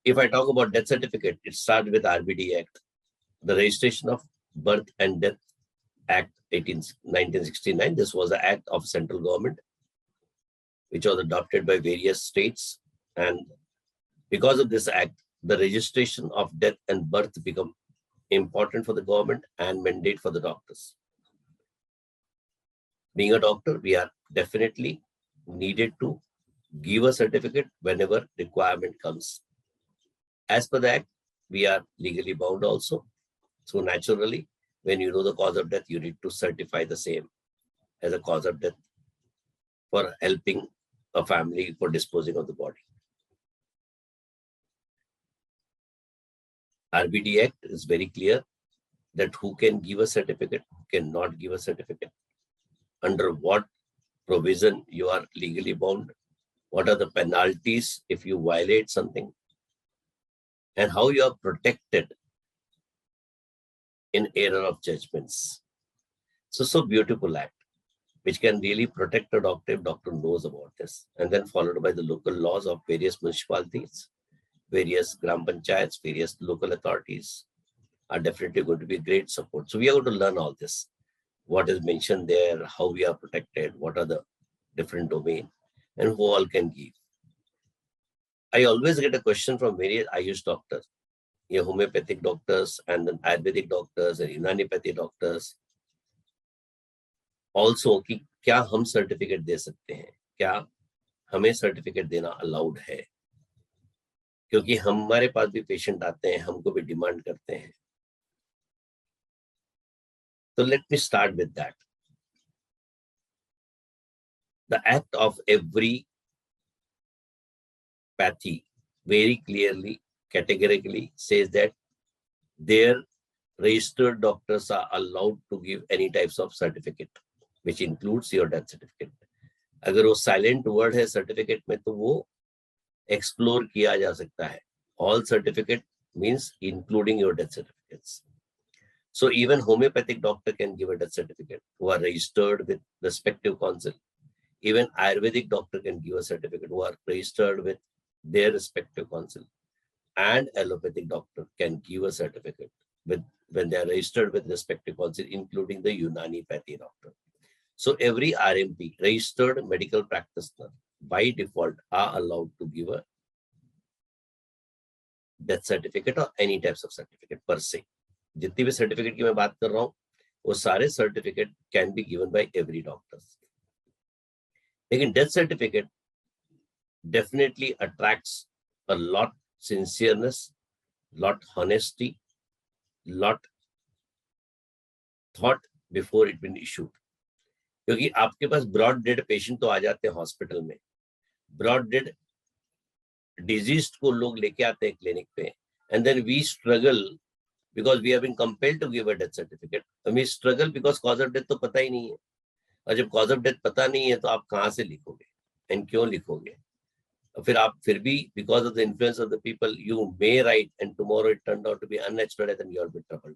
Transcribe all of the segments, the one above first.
If I talk about death certificate, it starts with RBD Act, the Registration of Birth and Death Act 1969. This was an act of central government, which was adopted by various states. And because of this act, the registration of death and birth become important for the government and mandate for the doctors. Being a doctor, we are definitely needed to give a certificate whenever requirement comes. As per the act, we are legally bound also. So naturally, when you know the cause of death, you need to certify the same as a cause of death for helping a family for disposing of the body. RBD Act is very clear that who can give a certificate, who cannot give a certificate, under what provision you are legally bound, what are the penalties if you violate something, and how you are protected in error of judgments. So beautiful act, which can really protect a doctor if doctor knows about this, and then followed by the local laws of various municipalities, various gram panchayats, various local authorities are definitely going to be great support. So we are going to learn all this, what is mentioned there, how we are protected, what are the different domains, and who all can give. I always get a question from various Ayush doctors, homeopathic doctors and then Ayurvedic doctors and Unanipathy doctors. Also, कि क्या हम certificate दे सकते हैं, क्या हमें certificate देना allowed है, क्योंकि हमारे पास भी पेशेंट आते हैं, हमको भी डिमांड करते हैं. So let me start with that. The act of every pathy very clearly, categorically says that their registered doctors are allowed to give any types of certificate, which includes your death certificate. अगर वो silent word है certificate में, तो वो explore किया जा सकता है. All certificate means including your death certificates. So even homeopathic doctor can give a death certificate who are registered with respective council. Even Ayurvedic doctor can give a certificate who are registered with their respective council. And allopathic doctor can give a certificate when they are registered with respective council, including the Unanipathy doctor. So every RMP, registered medical practitioner, by default are allowed to give a death certificate or any types of certificate per se. जितनी भी certificate की मैं बात कर रहा हूँ, वो सारे certificate can be given by every doctor. लेकिन death certificate definitely attracts a lot sincereness, lot honesty, lot thought before it been issued. क्योंकि आपके पास ब्रॉड डेड पेशेंट तो आ जाते हैं हॉस्पिटल में, ब्रॉड डेड डिजीज को लोग लेके आते हैं क्लिनिक पे, and then we struggle because we have been compelled to give a death certificate. And we struggle because cause of death तो पता ही नहीं है, और जब cause of death पता नहीं है तो आप कहाँ से लिखोगे and क्यों लिखोगे? फिर आप फिर भी because of the influence of the people you may write and tomorrow it turned out to be unnatural death and you are a bit troubled.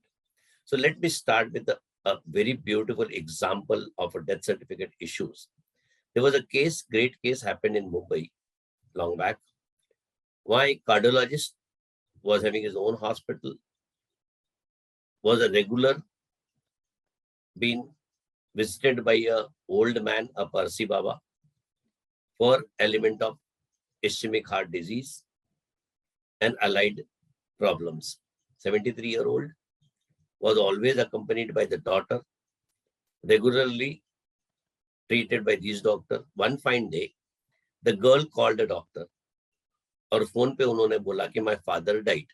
So let me start with a very beautiful example of a death certificate issues. There was a case, great case happened in Mumbai long back. Why cardiologist was having his own hospital, was a regular, being visited by a old man, a Parsi Baba, for element of ischemic heart disease and allied problems. 73-year-old was always accompanied by the daughter, regularly treated by these doctor. One fine day, the girl called a doctor और phone पे उन्होंने बोला कि my father died.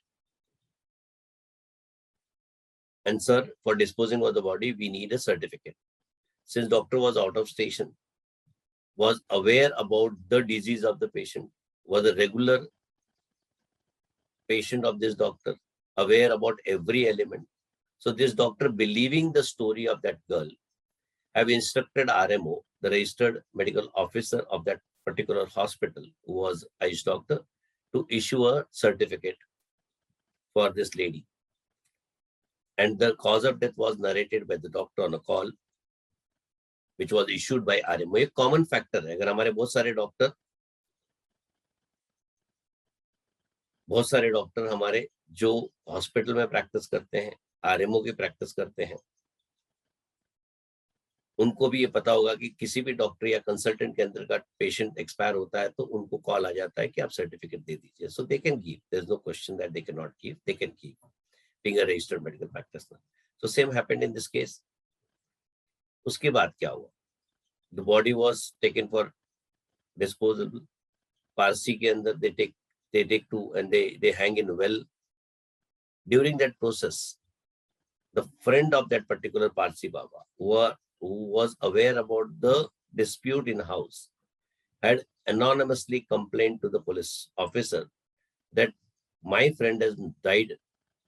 And sir, for disposing of the body, we need a certificate. Since doctor was out of station, was aware about the disease of the patient, was a regular patient of this doctor, aware about every element. So this doctor, believing the story of that girl, have instructed RMO, the registered medical officer of that particular hospital, who was Ayush doctor, to issue a certificate for this lady. And the cause of death was narrated by the doctor on a call, which was issued by RMO. एक common factor है, अगर हमारे बहुत सारे doctor बहुत सारे doctor हमारे जो हॉस्पिटल में प्रैक्टिस करते हैं, आरएमओ की प्रैक्टिस करते हैं, उनको भी ये पता होगा कि किसी भी डॉक्टर या कंसल्टेंट के अंदर का पेशेंट एक्सपायर होता है तो उनको कॉल आ जाता है कि आप सर्टिफिकेट दे दीजिए. So they can give, there is no question that they can not give, they can give being a registered medical practitioner. So same happened in this case. उसके बाद क्या हुआ? The body was taken for disposable. Parsi के अंदर they take to and they hang in well. During that process, the friend of that particular Parsi Baba, who was aware about the dispute in house, had anonymously complained to the police officer that my friend has died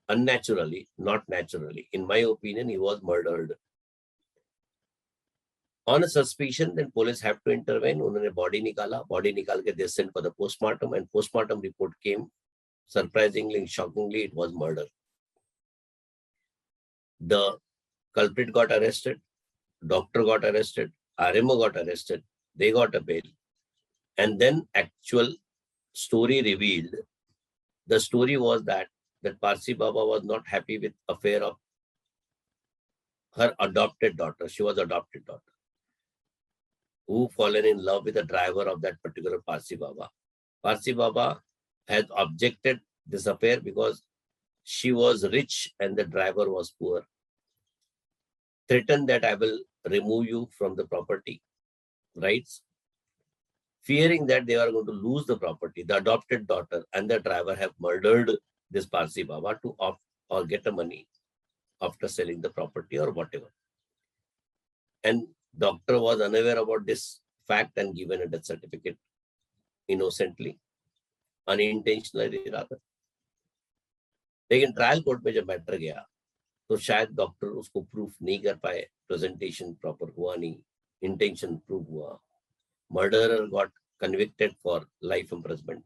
unnaturally, not naturally. In my opinion, he was murdered. On a suspicion, then police have to intervene. उन्होंने body निकाल के they sent for the postmortem, and postmortem report came. Surprisingly, shockingly, it was murder. The culprit got arrested, doctor got arrested, RMO got arrested, they got a bail. And then actual story revealed. The story was that Parsi Baba was not happy with affair of her adopted daughter. She was adopted daughter, who fallen in love with the driver of that particular Parsi Baba. Parsi Baba had objected this affair because she was rich and the driver was poor. Threatened that I will remove you from the property rights. Fearing that they are going to lose the property, the adopted daughter and the driver have murdered this Parsi Baba to opt or get the money after selling the property or whatever. And doctor was unaware about this fact and given a death certificate innocently, unintentionally rather. लेकिन trial court में जब matter गया तो शायद doctor उसको proof नहीं कर पाए, प्रेजेंटेशन प्रॉपर हुआ नहीं, इंटेंशन प्रूव हुआ. Murderer got convicted for life imprisonment,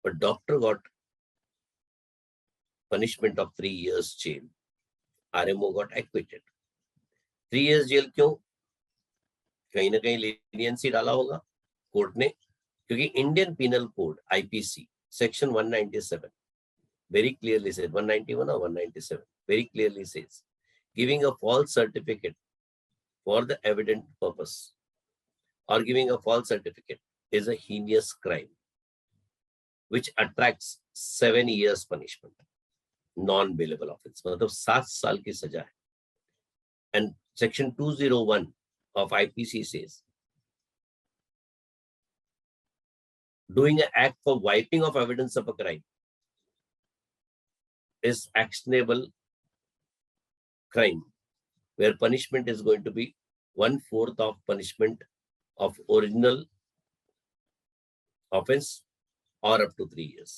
but doctor got punishment of 3 years jail. RMO got acquitted. 3 years jail क्यों? कहीं ना कहीं लीनियंसी डाला होगा कोर्ट ने, क्योंकि Indian Penal Code IPC section 197 very clearly says, 191 or 197 very clearly says, giving a false certificate for the evident purpose or giving a false certificate is a heinous crime which attracts 7 years punishment, non-bailable offense. मतलब 7 साल की सजा है. And section 201 of IPC says, doing an act for wiping of evidence of a crime is actionable crime where punishment is going to be 1/4 of punishment of original offense or up to 3 years.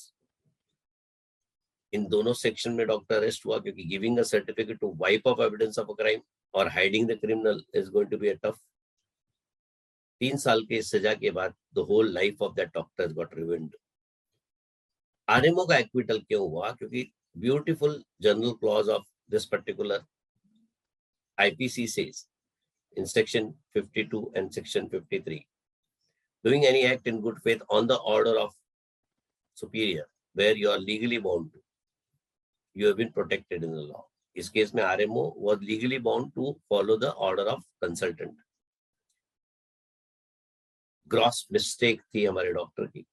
इन दोनों section में doctor arrest हुआ क्योंकि giving a certificate to wipe off evidence of a crime और hiding the criminal is going to be a tough. 3 साल के सजा के बाद the whole life of that doctor got ruined. RMO का एक्विटल क्यों हुआ? क्योंकि beautiful general clause of this particular IPC says in section 52 and section 53, doing any act in good faith on the order of superior where you are legally bound to, you have been protected in the law. इस case में RMO was legally bound to follow the order of consultant. Gross mistake थी हमारे doctor की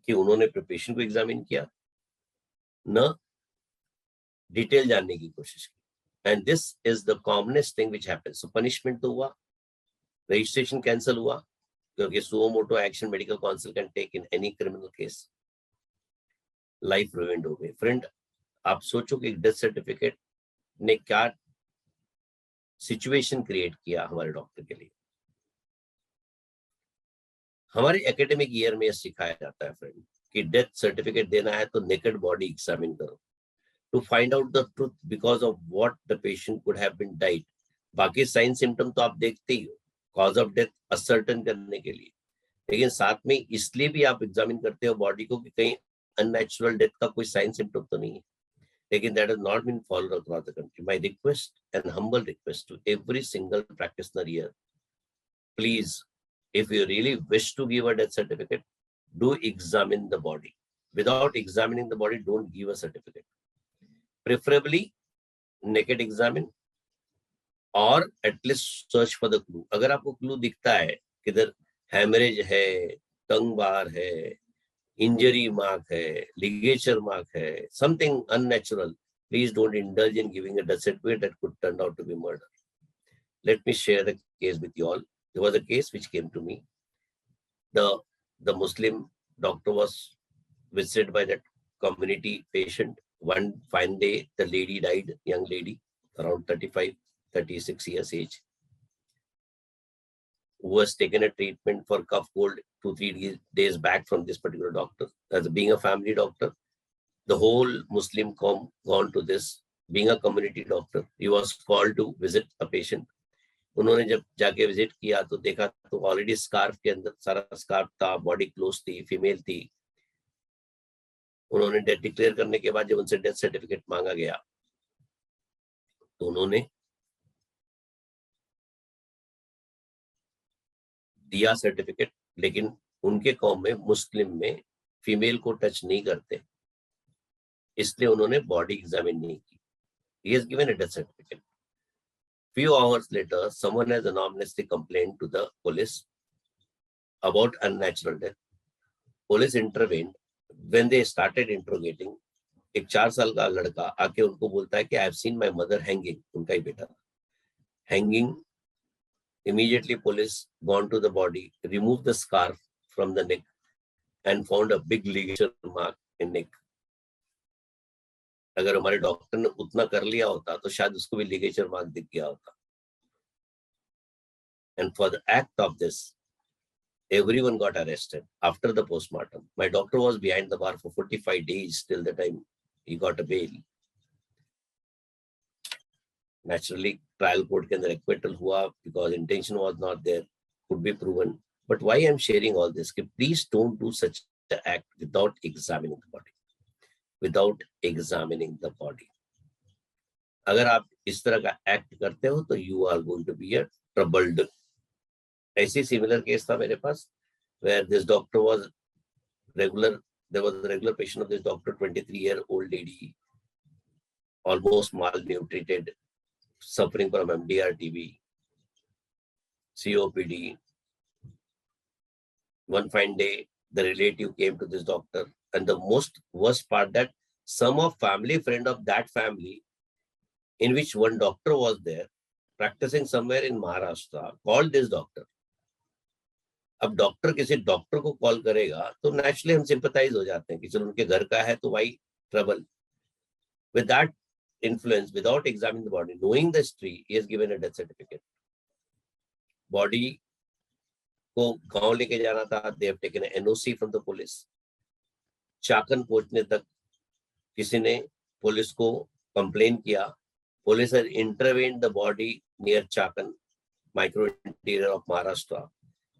कि उन्होंने patient को examine किया, न डिटेल जानने की कोशिश की. And this is the commonest thing which happens. So punishment तो हुआ, रजिस्ट्रेशन कैंसिल हुआ क्योंकि suo motu action medical council can take in any criminal case. Life ruined हो गई. फ्रेंड, आप सोचो कि डेथ सर्टिफिकेट ने क्या सिचुएशन क्रिएट किया हमारे डॉक्टर के लिए. हमारे एकेडमिक ईयर में सिखाया जाता है फ्रेंड कि डेथ सर्टिफिकेट देना है तो नेकेड बॉडी एग्जामिन करो to find out the truth because of what the patient could have been died. बाकी साइन सिम्टम तो आप देखते ही हो कॉज ऑफ डेथ असर्टन करने के लिए, लेकिन साथ में इसलिए भी आप एग्जामिन करते हो बॉडी को कि कहीं अननेचुरल डेथ का कोई साइन सिम्टम तो नहीं है. लेकिन that has not been followed across the country. My request and humble request to every single practitioner here, please, if you really wish to give a death certificate, do examine the body. without examining the body, don't give a certificate. Preferably naked examine or at least search for the clue. अगर आपको clue दिखता है किधर hemorrhage है, tongue bar है, injury mark है, ligature mark है, something unnatural, please don't indulge in giving a death certificate that could turn out to be murder. Let me share the case with you all. There was a case which came to me. The Muslim doctor was visited by that community patient. One fine day, the lady died, young lady, around 35, 36 years age, who was taken a treatment for cough cold 2-3 days back from this particular doctor. As being a family doctor, the whole Muslim gone to this. Being a community doctor, he was called to visit a patient. उन्होंने जब जाके visit किया तो देखा तो already scarf के अंदर सारा स्कार्फ था, बॉडी क्लोज थी, फीमेल थी. उन्होंने डेथ डिक्लेयर करने के बाद जब उनसे डेथ सर्टिफिकेट मांगा गया तो उन्होंने दिया सर्टिफिकेट, लेकिन उनके कौम में, मुस्लिम में, फीमेल को टच नहीं करते, इसलिए उन्होंने बॉडी एग्जामिन नहीं की. He has given a death certificate. Few hours later, someone has anonymously complained to the police about unnatural death. Police intervened. When they started interrogating, एक 4 साल का लड़का आके उनको बोलता है कि I have seen my mother hanging. उनका ही बेटा hanging. Immediately, police gone to the body, removed the scarf from the neck, and found a big ligature mark in neck. अगर हमारे डॉक्टर ने उतना कर लिया होता तो शायद उसको भी लिगेचर मार्क दिख गया होता. And for the act of this, everyone got arrested after the postmortem. My doctor was behind the bar for 45 days till the time he got a bail. Naturally, trial court के अंदर acquittal हुआ because intention was not there, could be proven. But why I'm sharing all this? Please don't do such an act without examining the body. Without examining the body. अगर आप इस तरह का act करते हो तो you are going to be a troubled. ऐसी similar case था मेरे पास, where this doctor was regular. There was a regular patient of this doctor, 23-year-old lady, almost malnutrited, suffering from MDR TB, COPD. One fine day, the relative came to this doctor, and the most worst part that some of family friend of that family, in which one doctor was there, practicing somewhere in Maharashtra, called this doctor. अब doctor किसी doctor को call करेगा तो naturally हम sympathise हो जाते हैं कि चलो उनके घर का है तो why trouble. With that influence, without examining the body, knowing the history, he has given a death certificate. Body को गांव लेके जाना था, they have taken an NOC from the police. Chakan पहुंचने तक किसी ने पुलिस को कंप्लेन किया. Police has intervened the body near Chakan, micro interior of Maharashtra.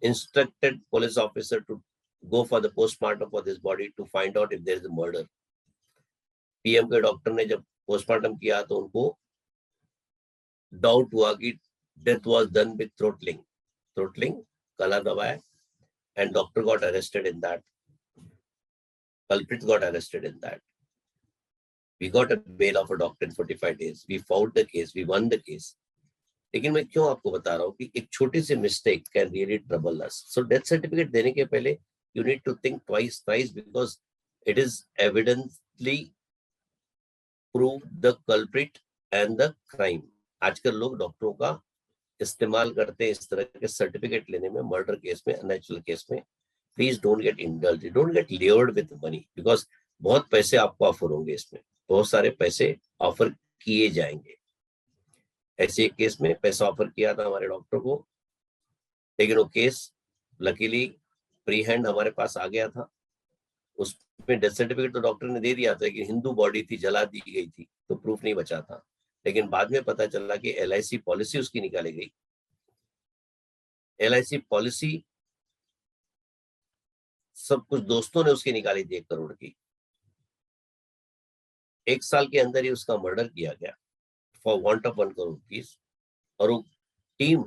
Instructed police officer to go for the postmortem for this body to find out if there is a murder. PM के doctor ने जब postmortem किया तो उनको doubt हुआ कि death was done with throttling, गला दबाया, and doctor got arrested in that. Culprit got arrested in that. We got a bail of a doctor in 45 days. We fought the case. We won the case. लेकिन मैं क्यों आपको बता रहा हूँ कि एक छोटी सी mistake can really trouble us. So death certificate देने के पहले you need to think twice because it is evidently prove the culprit and the crime. आजकल लोग डॉक्टरों का इस्तेमाल करते हैं इस तरह के सर्टिफिकेट लेने में, मर्डर केस में, अननेचुरल केस में. Please don't get indulge, don't get layered with money, because बहुत पैसे आपको ऑफर होंगे, इसमें बहुत सारे पैसे ऑफर किए जाएंगे. ऐसे एक केस में पैसा ऑफर किया था हमारे डॉक्टर को, लेकिन वो केस लकीली प्री हैंड हमारे पास आ गया था. उसमें डेथ सर्टिफिकेट तो डॉक्टर ने दे दिया था, लेकिन हिंदू बॉडी थी, जला दी गई थी, तो प्रूफ नहीं बचा था. लेकिन बाद में पता चला कि LIC पॉलिसी उसकी निकाली गई. LIC पॉलिसी सब कुछ दोस्तों ने उसकी निकाली थी 1 करोड़ की. 1 साल के अंदर ही उसका मर्डर किया गया for want of 1 crore rupees. और वो टीम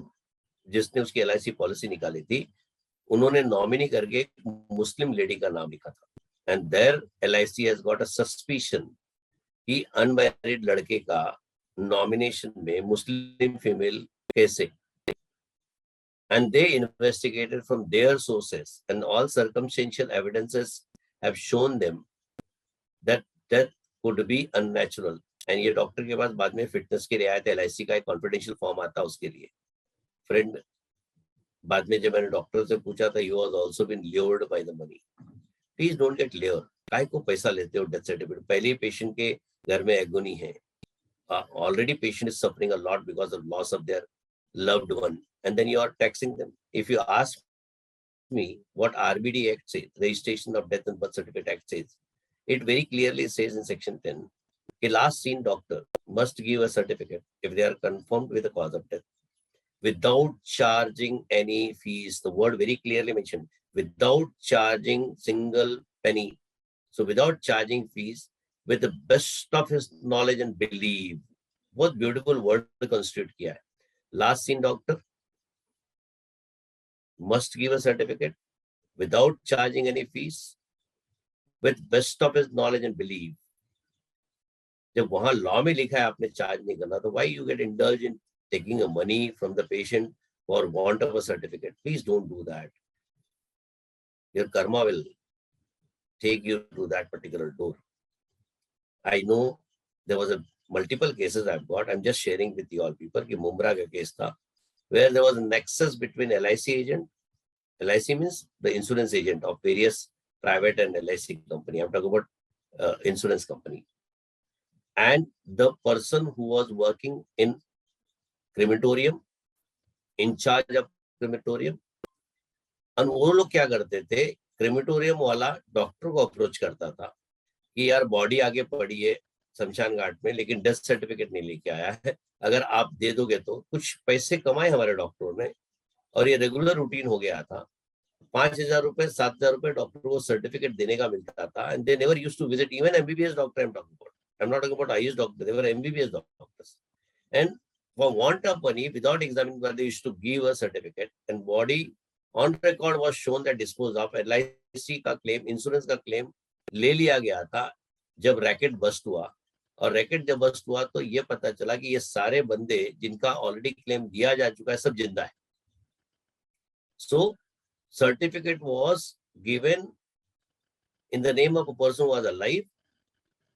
जिसने उसकी LIC पॉलिसी निकाली थी, उन्होंने नॉमिनी करके मुस्लिम लेडी का नाम लिखा था. and there LIC has got a suspicion कि अनमैरिड लड़के का नॉमिनेशन में मुस्लिम फीमेल कैसे, and they investigated from their sources and all circumstantial evidences have shown them that death could be unnatural. and ये डॉक्टर के पास बाद में फिटनेस की रियायत LIC का एक कॉन्फिडेंशियल फॉर्म आता है उसके लिए फ्रेंड। बाद में जब मैंने डॉक्टर से पूछा था, he was also been lured by the money. Please don't get lured. काय को पैसा लेते हो डेथ सर्टिफिकेट? पहले ही पेशेंट के घर में एगोनी है, already patient is suffering a lot because of loss of their loved one, and then you are taxing them. If you ask me what RBD Act says, Registration of Death and Birth Certificate Act says, it very clearly says in section 10, a last seen doctor must give a certificate if they are confirmed with the cause of death without charging any fees. The word very clearly mentioned, without charging single penny. So without charging fees, with the best of his knowledge and belief. बहुत beautiful word constitute किया है. Last seen doctor must give a certificate without charging any fees, with best of his knowledge and belief. जब वहां law में लिखा है आपने charge नहीं करना, तो why you get indulged in taking a money from the patient for want of a certificate? Please don't do that. Your karma will take you to that particular door. I know there was a multiple cases I've got. I'm just sharing with you all people कि मुमरा का case था where there was a nexus between LIC agent. LIC means the insurance agent of various private and LIC company. I'm talking about insurance company. And the person who was working in crematorium, in charge of crematorium, and वो लोग क्या करते थे, crematorium वाला doctor को approach करता था कि यार बॉडी आगे पड़ी है शमशान घाट में, लेकिन डेथ सर्टिफिकेट नहीं लेके आया है, अगर आप दे दोगे तो कुछ पैसे कमाए हमारे डॉक्टरों ने। और ये रेगुलर रूटीन हो गया था, 5,000 रुपए 7,000 रुपए डॉक्टर को सर्टिफिकेट देने का मिलता था। And they never used to visit even MBBS doctor. I'm not talking about IS doctor, they were MBBS doctors. And for want of money, without examining, they used to give a certificate, and body on record was shown that disposed of. LIC का claim, insurance का claim ले लिया गया था जब racket bast हुआ। और racket जब बस्ट हुआ तो ये पता चला कि ये सारे बंदे जिनका ऑलरेडी क्लेम दिया जा चुका है सब जिंदा है। So certificate was given in the name of a person who was alive,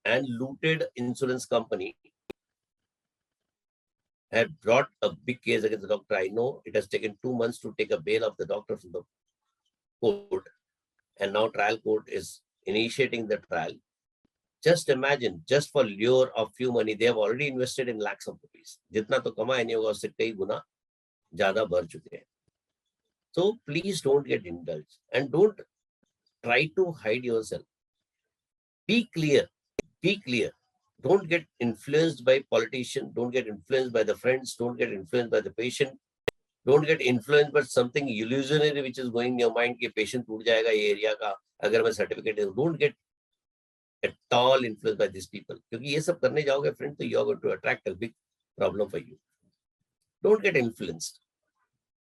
and looted insurance company had brought a big case against the doctor. I know it has taken 2 months to take a bail of the doctor from the court, and now trial court is initiating the trial. Just imagine, just for lure of few money, they have already invested in lakhs of rupees. जितना तो कमाया नहीं होगा उससे कई गुना ज्यादा बढ़ चुके हैं. So please don't get indulged and don't try to hide yourself. Be clear. Be clear. Don't get influenced by politicians. Don't get influenced by the friends. Don't get influenced by the patient. Don't get influenced by something illusionary which is going in your mind कि patient टूट जाएगा ये area का अगर मैं certificate दूँ. Don't get at all influenced by these people. क्योंकि ये सब करने जाओगे friend तो you are going to attract a big problem for you. Don't get influenced.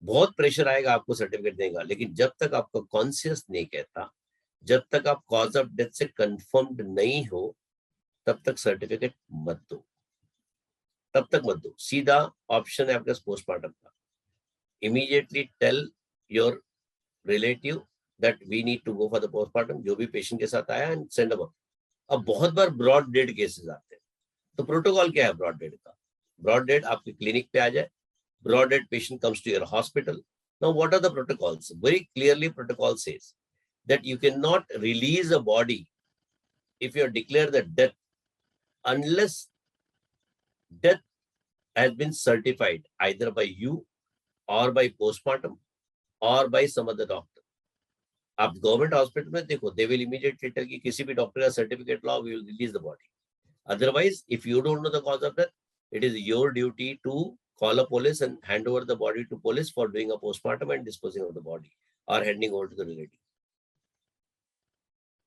बहुत प्रेशर आएगा आपको सर्टिफिकेट देगा, लेकिन जब तक आपका कॉन्शियस नहीं कहता, जब तक आप कॉज ऑफ डेथ से कंफर्म्ड नहीं हो, तब तक सर्टिफिकेट मत दो, तब तक मत दो. सीधा ऑप्शन है आपके पास पोस्टमार्टम का. Immediately tell your relative that we need to go for the postmortem, जो भी पेशेंट के साथ आया, एंड सेंड अबाउट. अब बहुत बार ब्रॉड डेड केसेस आते हैं, तो प्रोटोकॉल क्या है ब्रॉड डेड का? ब्रॉड डेड आपके क्लिनिक पे आ जाए, broad dead patient comes to your hospital. Now, what are the protocols? Very clearly, protocol says that you cannot release a body if you declare the death unless death has been certified either by you or by postmortem or by some other doctor. आप government hospital में देखो, they will immediately tell कि किसी भी doctor का certificate लाओ, we will release the body. Otherwise, if you don't know the cause of death, it is your duty to call a police and hand over the body to police for doing a postmortem and disposing of the body or handing over to the relative.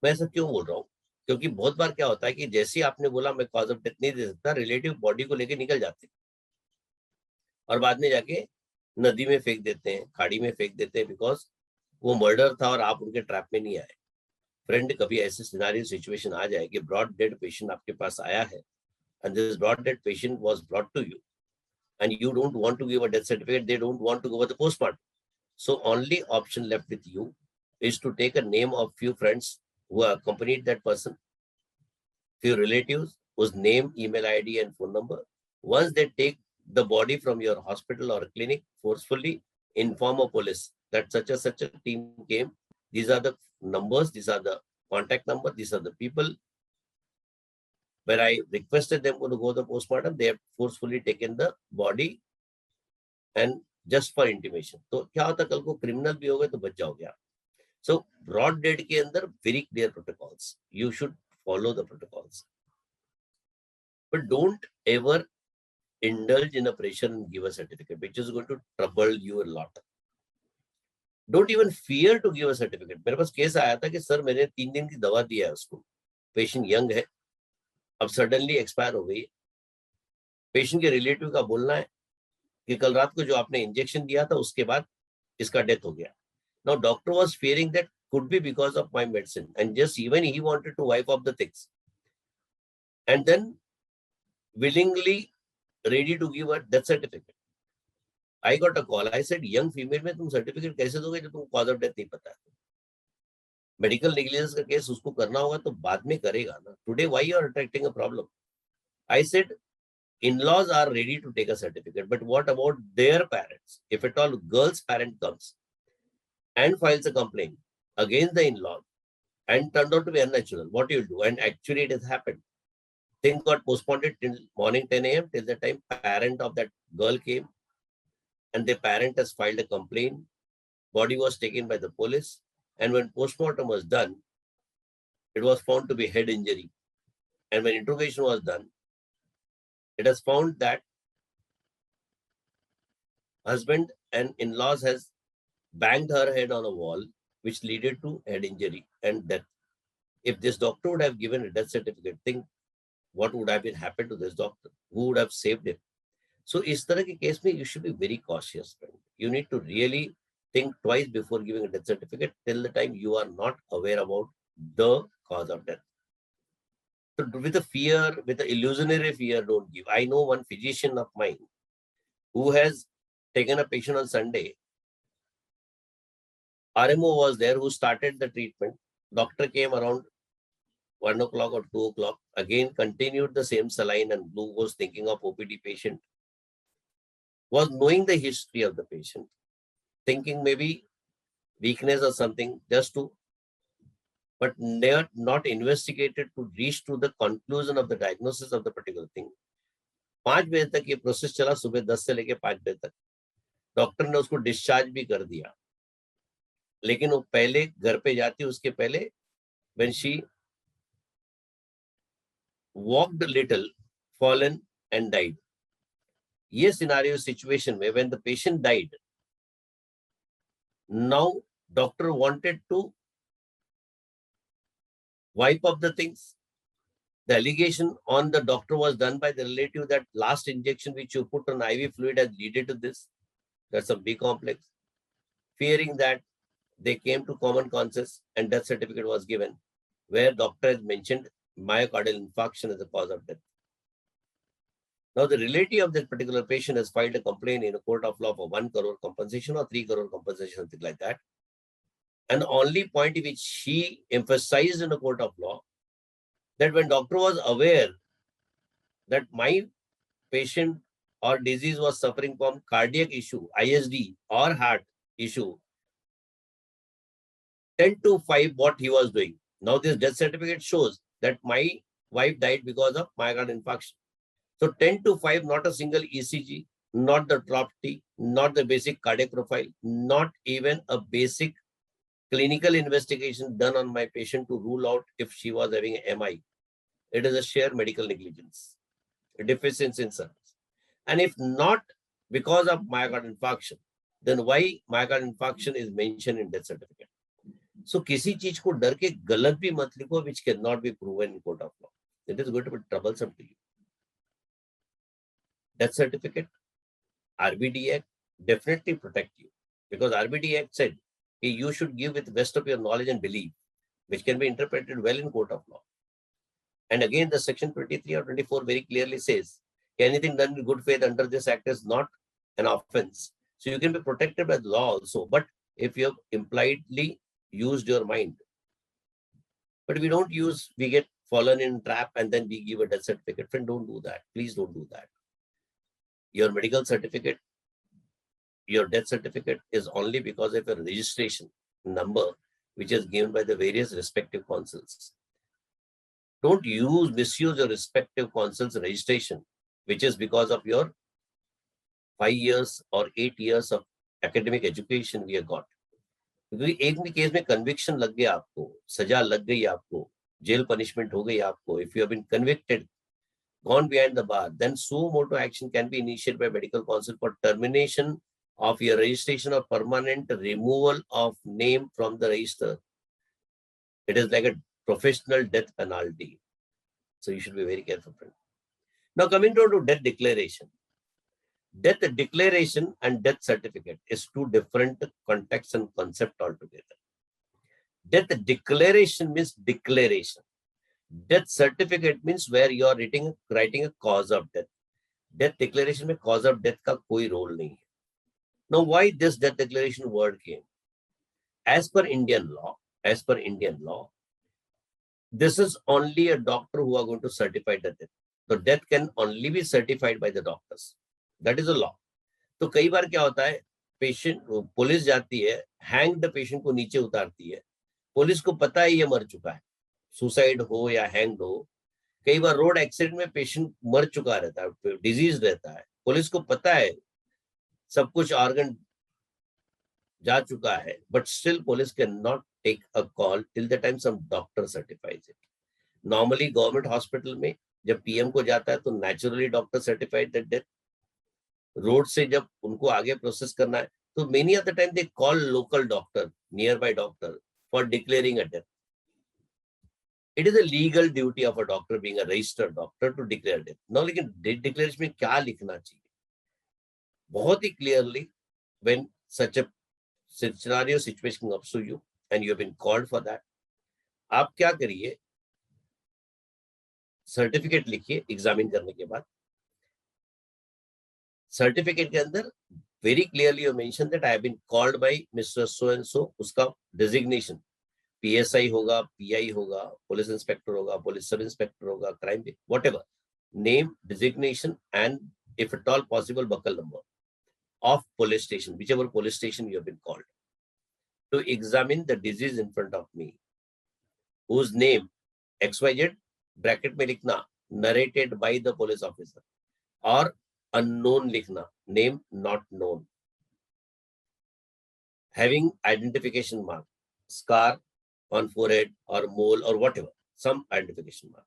मैं ऐसा क्यों बोल रहा हूँ? क्योंकि बहुत बार क्या होता है कि जैसे ही आपने बोला मैं कॉज ऑफ डेथ नहीं दे सकता, रिलेटिव बॉडी को लेके निकल जाते हैं और बाद में जाके नदी में फेंक देते हैं, खाड़ी में फेंक देते हैं, बिकॉज वो मर्डर था और आप उनके ट्रैप में नहीं आए. फ्रेंड कभी ऐसे सिनारियो सिचुएशन आ जाए कि ब्रॉड डेड पेशेंट आपके पास आया है and this broad dead patient was brought to you and you don't want to give a death certificate, they don't want to go with the postmortem. So only option left with you is to take a name of few friends who accompanied that person, few relatives whose name, email ID and phone number. Once they take the body from your hospital or clinic, forcefully inform a police that such a team came. These are the numbers, these are the contact number, these are the people. Where I requested them to go to the postmortem, they have forcefully taken the body and just for intimation. तो क्या होता कल को criminal भी हो गए तो बच जाओगे आप. So broad dead के अंदर very clear protocols. You should follow the protocols. But don't ever indulge in a pressure and give a certificate, which is going to trouble you a lot. Don't even fear to give a certificate. मेरे पास case आया था कि sir मैंने 3 दिन की दवा दिया है उसको, पेशेंट यंग है, अब सडनली एक्सपायर हो गई. पेशेंट के रिलेटिव का बोलना है कि कल रात को जो आपने इंजेक्शन दिया था उसके बाद इसका डेथ हो गया. Now doctor was fearing that could be because of my medicine and just even he wanted to wipe off the things and then willingly ready to give a death certificate. I got a call. I said young female में तुम certificate कैसे दोगे जब तुमको cause of death नहीं पता है. Medical negligence का केस उसको करना होगा तो बाद में करेगा ना. Today why you are attracting a problem. I said in-laws are ready to take a certificate, but what about their parents? If at all girl's parent comes and files a complaint against the in-law and turned out to be unnatural, what do you do? And actually it has happened. Things got postponed till morning 10 a.m. till the time parent of that girl came and the parent has filed a complaint. Body was taken by the police and when postmortem was done, it was found to be head injury. And when interrogation was done, it has found that husband and in-laws has banged her head on a wall, which led to head injury and death. If this doctor would have given a death certificate, think what would have been happened to this doctor? Who would have saved him? So, इस तरह के case में you should be very cautious. You need to really think twice before giving a death certificate till the time you are not aware about the cause of death. So, with a fear, with an illusionary fear, don't give. I know one physician of mine who has taken a patient on Sunday. RMO was there who started the treatment. Doctor came around 1 o'clock or 2 o'clock, again continued the same saline and glucose, thinking of OPD patient, was knowing the history of the patient, thinking maybe weakness or something, just to, but not investigated to reach to the conclusion of the diagnosis of the particular thing. 5 बजे तक ये process चला, सुबह 10 से लेके 5 बजे तक. Doctor ने उसको डिस्चार्ज भी कर दिया, लेकिन वो पहले घर पे जाती उसके पहले when she walked a little, fallen and died. ये scenario situation में when the patient died, now doctor wanted to wipe up the things. The allegation on the doctor was done by the relative that last injection which you put on IV fluid has led to this. That's a big complex. Fearing that, they came to common consensus and death certificate was given, where doctor has mentioned myocardial infarction as the cause of death. Now, the relative of that particular patient has filed a complaint in a court of law for 1 crore compensation or 3 crore compensation, something like that. And the only point which she emphasized in a court of law, that when doctor was aware that my patient or disease was suffering from cardiac issue, ISD or heart issue, 10 to 5 what he was doing. Now this death certificate shows that my wife died because of myocardial infarction. So 10 to 5, not a single ECG, not the drop T, not the basic cardiac profile, not even a basic clinical investigation done on my patient to rule out if she was having an MI. It is a sheer medical negligence, a deficiency in service. And if not because of myocardial infarction, then why myocardial infarction is mentioned in death certificate? So किसी चीज को डर के गलत भी मत लिखो, which cannot be proven in court of law. It is going to be troublesome to you. Death certificate, RBD Act definitely protect you, because RBD Act said you should give with the best of your knowledge and belief. which can be interpreted well in court of law. And again, the section 23 or 24 very clearly says anything done in good faith under this act is not an offense. So you can be protected by the law also. But if you have impliedly used your mind, but we don't use, we get fallen in trap and then we give a death certificate. Friend, don't do that. Please don't do that. Your medical certificate, your death certificate is only because of a registration number which is given by the various respective councils. Don't misuse your respective council's registration, which is because of your 5 years or 8 years of academic education we have got. क्योंकि एक भी case में conviction लग गया आपको, सजा लग गई आपको, जेल पनिशमेंट हो गई आपको, if you have been convicted, gone behind the bar, then suo motu action can be initiated by medical council for termination of your registration or permanent removal of name from the register. It is like a professional death penalty. So you should be very careful, friend. Now coming down to death declaration. Death declaration and death certificate is two different contexts and concept altogether. Death declaration means declaration. Death certificate means where you are writing a cause of death. Death declaration में cause of death का कोई role नहीं है. Now why this death declaration word came? As per Indian law, this is only a doctor who are going to certify the death. The death can only be certified by the doctors. That is a law. तो कई बार क्या होता है, patient, police जाती है, hanged patient को नीचे उतारती है, पुलिस को पता है ये मर चुका है, सुसाइड हो या हैंग्ड हो. कई बार रोड एक्सीडेंट में पेशेंट मर चुका रहता है, डिजीज रहता है, पुलिस को पता है सब कुछ ऑर्गन जा चुका है, but still police can not take a call till the time some doctor certifies it. Normally government hospital में जब पीएम को जाता है तो naturally doctor certified that death. Road से जब उनको आगे प्रोसेस करना है तो many of the time they call local doctor, nearby doctor for declaring a death. It is a legal duty of a doctor, being a registered doctor, to declare death. Now, लेकिन death declaration में क्या लिखना चाहिए? बहुत ही clearly, when such a scenario situation comes to you and you have been called for that, आप क्या करिए? Certificate लिखिए एग्जामिन करने के बाद. सर्टिफिकेट के अंदर very clearly you mention that I have been called by mister so and so. उसका डिजिग्नेशन PSI होगा, PI होगा, पुलिस इंस्पेक्टर होगा, पुलिस सब इंस्पेक्टर होगा, crime, whatever, name, designation, and if at all possible, buckle number of police station, whichever police station you have been called, to examine the disease in front of me, whose name XYZ bracket में लिखना, narrated by the police officer, or unknown लिखना, name not known, having identification mark, scar on forehead or mole or whatever, some identification mark.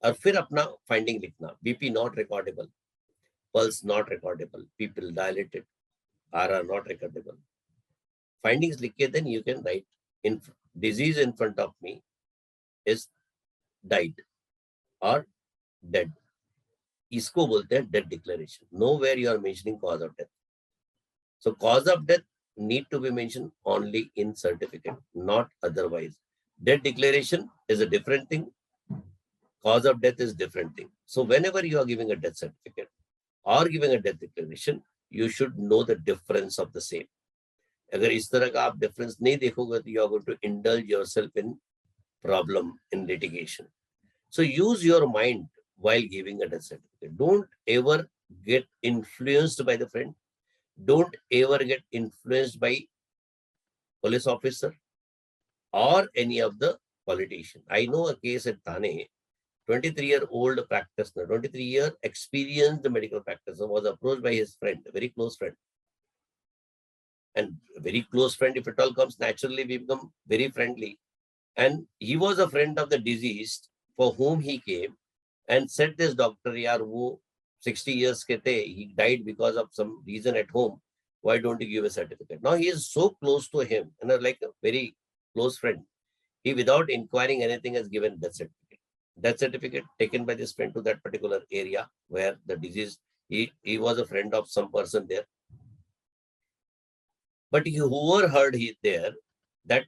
और फिर अपना finding लिखना, BP not recordable, pulse not recordable, pupil dilated, RR not recordable. Findings लिख के then you can write, in disease in front of me is died or dead. इसको बोलते हैं death declaration. Nowhere you are mentioning cause of death. So cause of death need to be mentioned only in certificate, not otherwise. Death declaration is a different thing. Cause of death is different thing. So whenever you are giving a death certificate or giving a death declaration, you should know the difference of the same. अगर इस तरह का आप difference नहीं देखोगे तो you are going to indulge yourself in problem in litigation. So use your mind while giving a death certificate. Don't ever get influenced by the friend. Don't ever get influenced by police officer or any of the politician. I know a case at Thane, 23-year-old practitioner, 23-year experienced medical practitioner was approached by his friend, a very close friend. And a very close friend, if it all comes naturally, we become very friendly. And he was a friend of the deceased for whom he came and said, this doctor, yaar, wo 60 years ke the, he died because of some reason at home. Why don't you give a certificate? Now he is so close to him and like a very close friend. He, without inquiring anything, has given death certificate. Death certificate taken by this friend to that particular area where the disease, he was a friend of some person there. But he overheard there that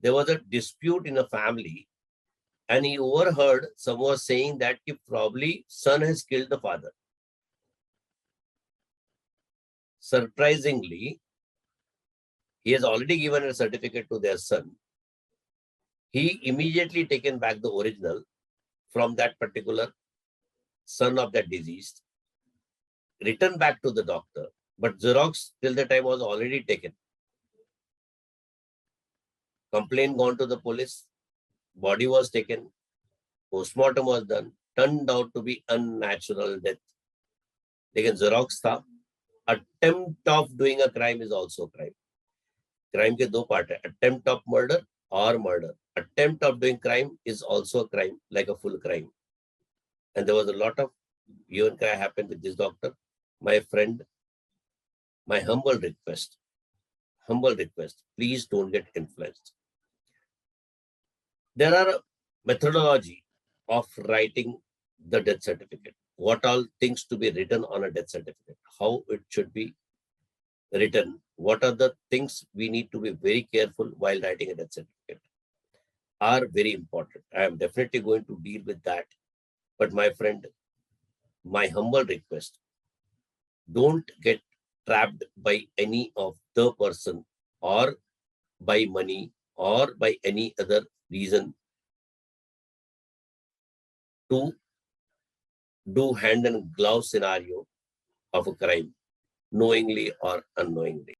there was a dispute in a family, and he overheard someone saying that probably son has killed the father. Surprisingly, he has already given a certificate to their son. He immediately taken back the original from that particular son of that deceased, returned back to the doctor, but Xerox till the time was already taken. Complaint gone to the police, body was taken, postmortem was done, turned out to be unnatural death. Lekin Xerox tha, attempt of doing a crime is also crime. Crime ke do part hai, attempt of murder or murder. Attempt of doing crime is also a crime, like a full crime. And there was a lot of hue and cry happened with this doctor. My friend, my humble request, please don't get influenced. There are a methodology of writing the death certificate. What all things to be written on a death certificate, how it should be written, what are the things we need to be very careful while writing a death certificate are very important. I am definitely going to deal with that. But my friend, my humble request, don't get trapped by any of the person or by money or by any other reason to do hand and glove scenario of a crime, knowingly or unknowingly.